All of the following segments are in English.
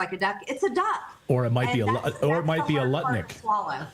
like a duck. It's a duck. Or it might be or it might be a Lutnick. Right.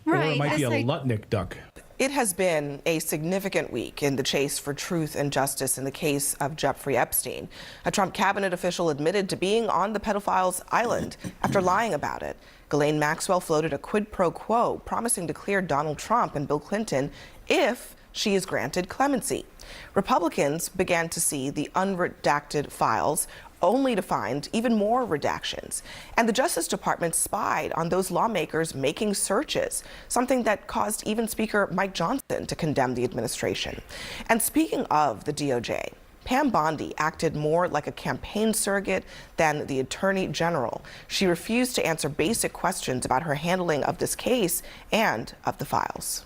Or it might be a Lutnick duck. It has been a significant week in the chase for truth and justice in the case of Jeffrey Epstein. A Trump cabinet official admitted to being on the pedophile's island after lying about it. Ghislaine Maxwell floated a quid pro quo, promising to clear Donald Trump and Bill Clinton if she is granted clemency. Republicans began to see the unredacted files, only to find even more redactions. And the Justice Department spied on those lawmakers making searches, something that caused even Speaker Mike Johnson to condemn the administration. And speaking of the DOJ, Pam Bondi acted more like a campaign surrogate than the Attorney General. She refused to answer basic questions about her handling of this case and of the files.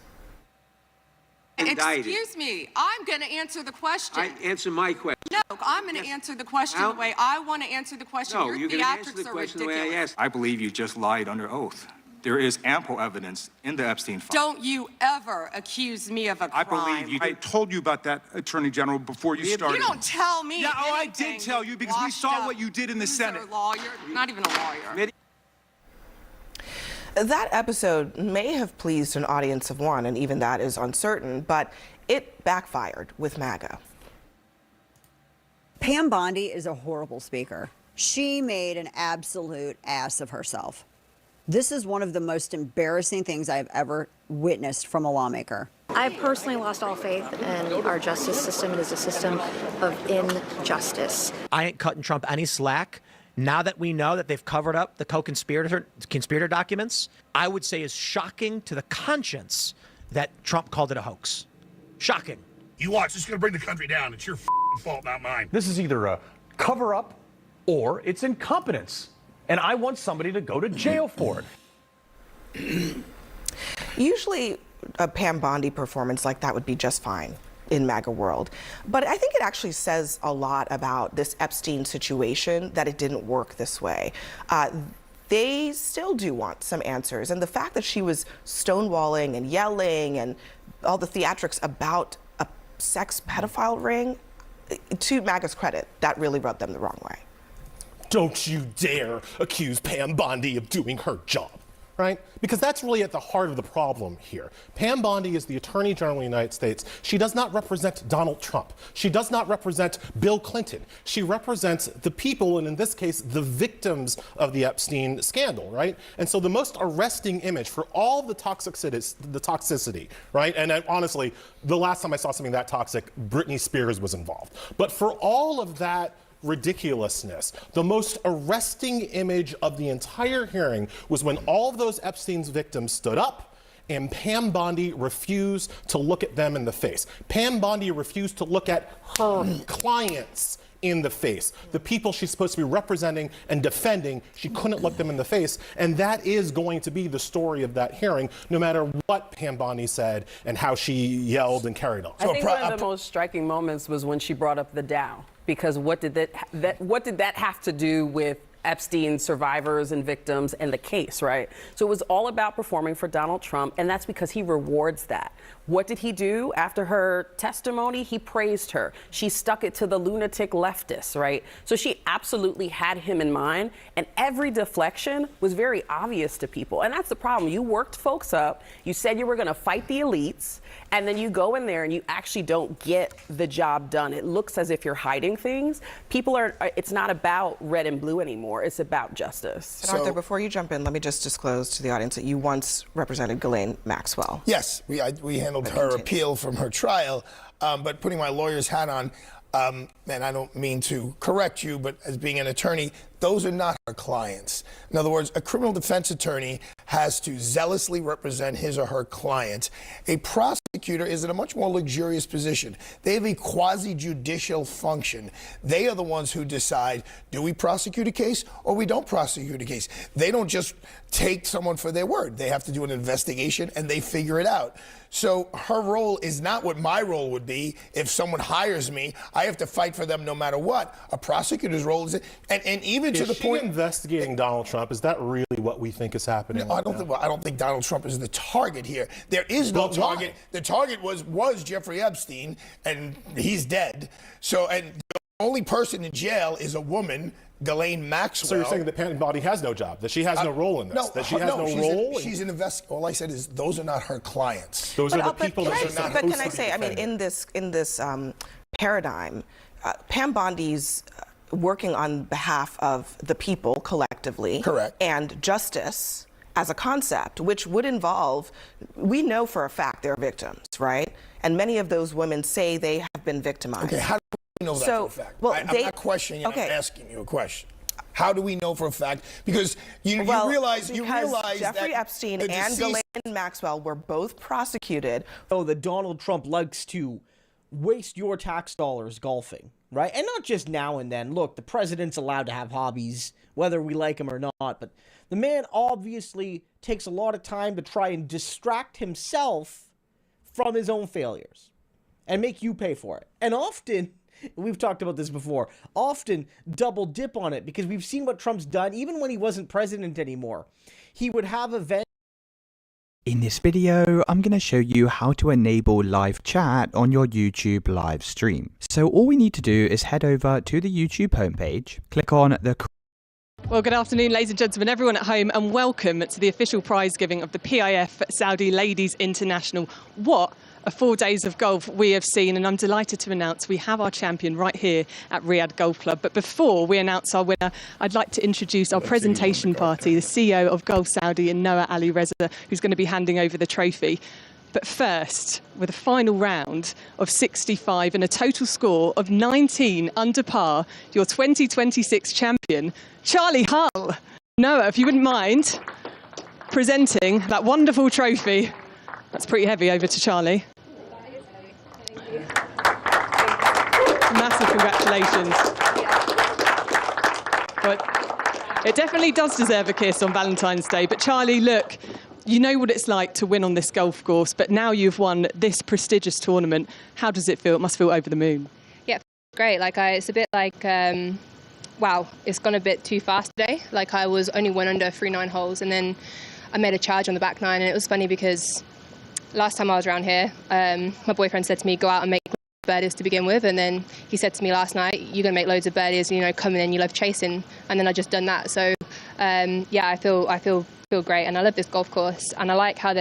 Indicted. Excuse me, I'm going to answer the question. Answer my question. No, I'm going to answer the question the way I want to answer the question. No, Your you're going to answer theatrics the are question the ridiculous. way I asked. I believe you just lied under oath. There is ample evidence in the Epstein file. Don't you ever accuse me of a crime. I believe you. I told you about that, Attorney General, before you started. You don't tell me. Yeah, oh, I anything, did tell you because we saw what you did in the Senate. Lawyer, not even a lawyer. That episode may have pleased an audience of one, and even that is uncertain, but it backfired with MAGA. Pam Bondi is a horrible speaker. She made an absolute ass of herself. This is one of the most embarrassing things I've ever witnessed from a lawmaker. I personally lost all faith in our justice system. It is a system of injustice. I ain't cutting Trump any slack. Now that we know that they've covered up the conspirator documents, I would say is shocking to the conscience that Trump called it a hoax. Shocking. You watch, this is going to bring the country down. It's your fault, not mine. This is either a cover-up or it's incompetence. And I want somebody to go to jail for it. Usually a Pam Bondi performance like that would be just fine in MAGA world. But I think it actually says a lot about this Epstein situation that it didn't work this way. They still do want some answers. And the fact that she was stonewalling and yelling and all the theatrics about a sex pedophile ring, to MAGA's credit, that really rubbed them the wrong way. Don't you dare accuse Pam Bondi of doing her job, right? Because that's really at the heart of the problem here. Pam Bondi is the Attorney General of the United States. She does not represent Donald Trump. She does not represent Bill Clinton. She represents the people, and in this case, the victims of the Epstein scandal, right? And so the most arresting image for all the toxicity, right? And honestly, the last time I saw something that toxic, Britney Spears was involved. But for all of that ridiculousness, the most arresting image of the entire hearing was when all of those Epstein's victims stood up and Pam Bondi refused to look at them in the face. Pam Bondi refused to look at her clients in the face. The people she's supposed to be representing and defending, she couldn't look them in the face. And that is going to be the story of that hearing, no matter what Pam Bondi said and how she yelled and carried on. I think one of the most striking moments was when she brought up the Dow. Because what did that have to do with Epstein survivors and victims and the case, right? So it was all about performing for Donald Trump, and that's because he rewards that. What did he do after her testimony? He praised her. She stuck it to the lunatic leftists, right? So she absolutely had him in mind, and every deflection was very obvious to people. And that's the problem. You worked folks up, you said you were going to fight the elites, and then you go in there and you actually don't get the job done. It looks as if you're hiding things. People are, it's not about red and blue anymore. It's about justice. And Arthur, before you jump in, let me just disclose to the audience that you once represented Ghislaine Maxwell. Yes, we handled her appeal from her trial, but putting my lawyer's hat on, and I don't mean to correct you, but as being an attorney, those are not her clients. In other words, a criminal defense attorney has to zealously represent his or her client. A prosecutor is in a much more luxurious position. They have a quasi-judicial function. They are the ones who decide, do we prosecute a case or we don't prosecute a case? They don't just take someone for their word. They have to do an investigation and they figure it out. So her role is not what my role would be. If someone hires me, I have to fight for them no matter what. A prosecutor's role is, and even to the point investigating Donald Trump, is that really what we think is happening? No, I don't think Donald Trump is the target here. There is no target. The target was Jeffrey Epstein, and he's dead. So, and only person in jail is a woman, Ghislaine Maxwell. So you're saying that Pam Bondi has no job, that she has no role in this, No, that she has no she's role? She's an investigator. All I said is those are not her clients. Those are the people that are not. But can I say, I mean, in this paradigm, Pam Bondi's working on behalf of the people collectively. Correct. And justice as a concept, which would involve, we know for a fact they're victims, right? And many of those women say they have been victimized. Okay, how do we know that for a fact? Well, I'm not questioning, I'm asking you a question. How do we know for a fact? Because you realize Jeffrey that Epstein the and deceased- Ghislaine Maxwell were both prosecuted. Oh, that Donald Trump likes to waste your tax dollars golfing, right? And not just now and then. Look, the president's allowed to have hobbies, whether we like him or not, but the man obviously takes a lot of time to try and distract himself from his own failures and make you pay for it. And often, we've talked about this before, often double dip on it, because we've seen what Trump's done even when he wasn't president anymore. He would have events. In this video, I'm going to show you how to enable live chat on your YouTube live stream. So all we need to do is head over to the YouTube homepage, click on the... Well, good afternoon, ladies and gentlemen, everyone at home, and welcome to the official prize giving of the PIF Saudi Ladies International. What a 4 days of golf we have seen, and I'm delighted to announce we have our champion right here at Riyadh Golf Club. But before we announce our winner, I'd like to introduce our presentation party, the CEO of Golf Saudi and Noah Ali Reza, who's going to be handing over the trophy. But first, with a final round of 65 and a total score of 19 under par, your 2026 champion, Charlie Hull. Noah, if you wouldn't mind presenting that wonderful trophy. That's pretty heavy, over to Charlie. Massive congratulations. But it definitely does deserve a kiss on Valentine's Day. But Charlie, look, you know what it's like to win on this golf course, but now you've won this prestigious tournament. How does it feel? It must feel over the moon. Yeah, great. It's a bit like, wow, it's gone a bit too fast today. Like, I was only 1 under 3 holes, and then I made a charge on the back 9, and it was funny because last time I was around here, my boyfriend said to me, go out and make birdies to begin with, and then he said to me last night, you're going to make loads of birdies, coming in, you love chasing, and then I just done that. So yeah, I feel great, and I love this golf course, and I like how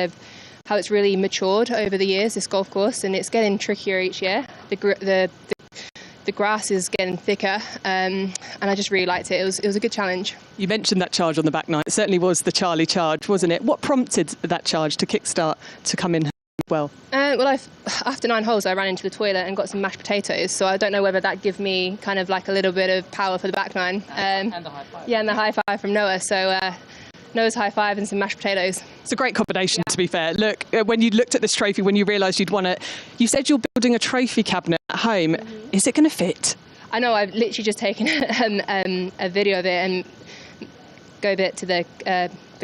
it's really matured over the years, this golf course, and it's getting trickier each year. The grass is getting thicker, and I just really liked it. It was a good challenge. You mentioned that charge on the back 9. It certainly was the Charlie charge, wasn't it? What prompted that charge to kickstart to come in well? Well, after 9 holes, I ran into the toilet and got some mashed potatoes. So I don't know whether that gave me kind of like a little bit of power for the back 9. And the high five. Yeah, and the high five from Noah. So Noah's high five and some mashed potatoes. It's a great combination, to be fair. Look, when you looked at this trophy, when you realised you'd won it, you said you're building a trophy cabinet at home. Mm-hmm. Is it going to fit? I know. I've literally just taken a video of it and gave it to the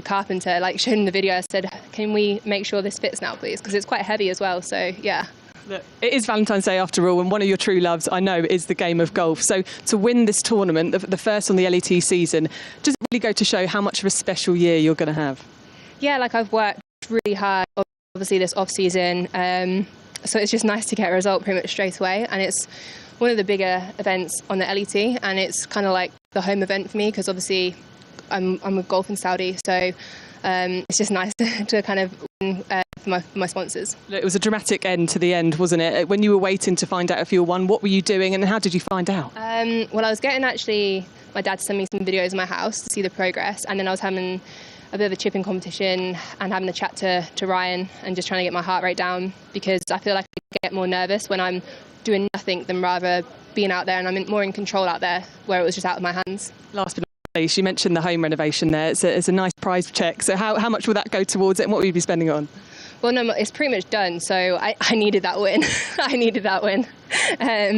carpenter, showed him the video. I said, can we make sure this fits now, please? Because it's quite heavy as well, so yeah. Look, it is Valentine's Day after all, and one of your true loves, I know, is the game of golf. So to win this tournament, the first on the LET season, does it really go to show how much of a special year you're going to have? Yeah, I've worked really hard, obviously, this off-season, so it's just nice to get a result pretty much straight away, and it's one of the bigger events on the LET, and it's kind of like the home event for me, because obviously I'm with Golf in Saudi, so it's just nice to kind of win for my sponsors. It was a dramatic end to the end, wasn't it? When you were waiting to find out if you won, what were you doing and how did you find out? Well, I was getting my dad to send me some videos of my house to see the progress, and then I was having a bit of a chipping competition and having a chat to Ryan and just trying to get my heart rate down, because I feel like I get more nervous when I'm doing nothing than rather being out there, and I'm more in control out there where it was just out of my hands. Last but not least, you mentioned the home renovation there. It's a nice prize check. So how much will that go towards it, and what will you be spending it on? Well, no, it's pretty much done. So I needed that win. I needed that win.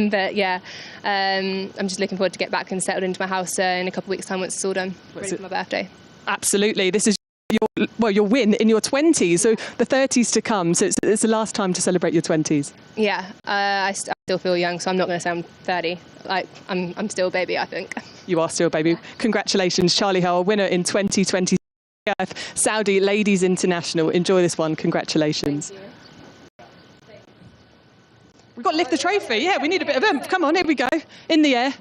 But yeah, I'm just looking forward to get back and settled into my house in a couple of weeks' time once it's all done, ready for my birthday. Absolutely. This is your win in your 20s, so the 30s to come. So it's the last time to celebrate your 20s. Yeah, I still feel young, so I'm not going to say I'm 30. I'm still a baby, I think. You are still a baby. Congratulations, Charlie Hull, winner in 2020 Saudi Ladies International. Enjoy this one. Congratulations. We've got to lift the trophy. Yeah, we need a bit of oomph. Come on, here we go. In the air.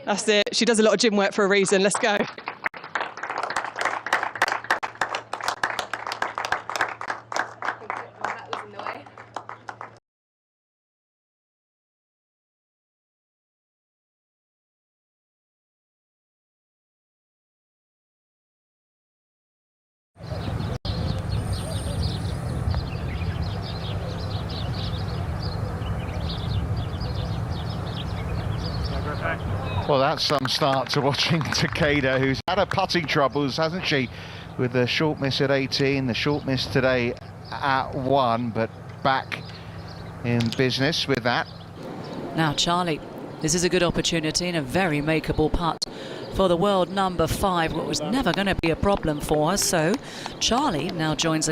That's it. She does a lot of gym work for a reason. Let's go. Well, that's some start to watching Takeda, who's had her putting troubles, hasn't she? With the short miss at 18, the short miss today at 1, but back in business with that. Now, Charlie, this is a good opportunity and a very makeable putt for the world number 5, what was never going to be a problem for her. So Charlie now joins the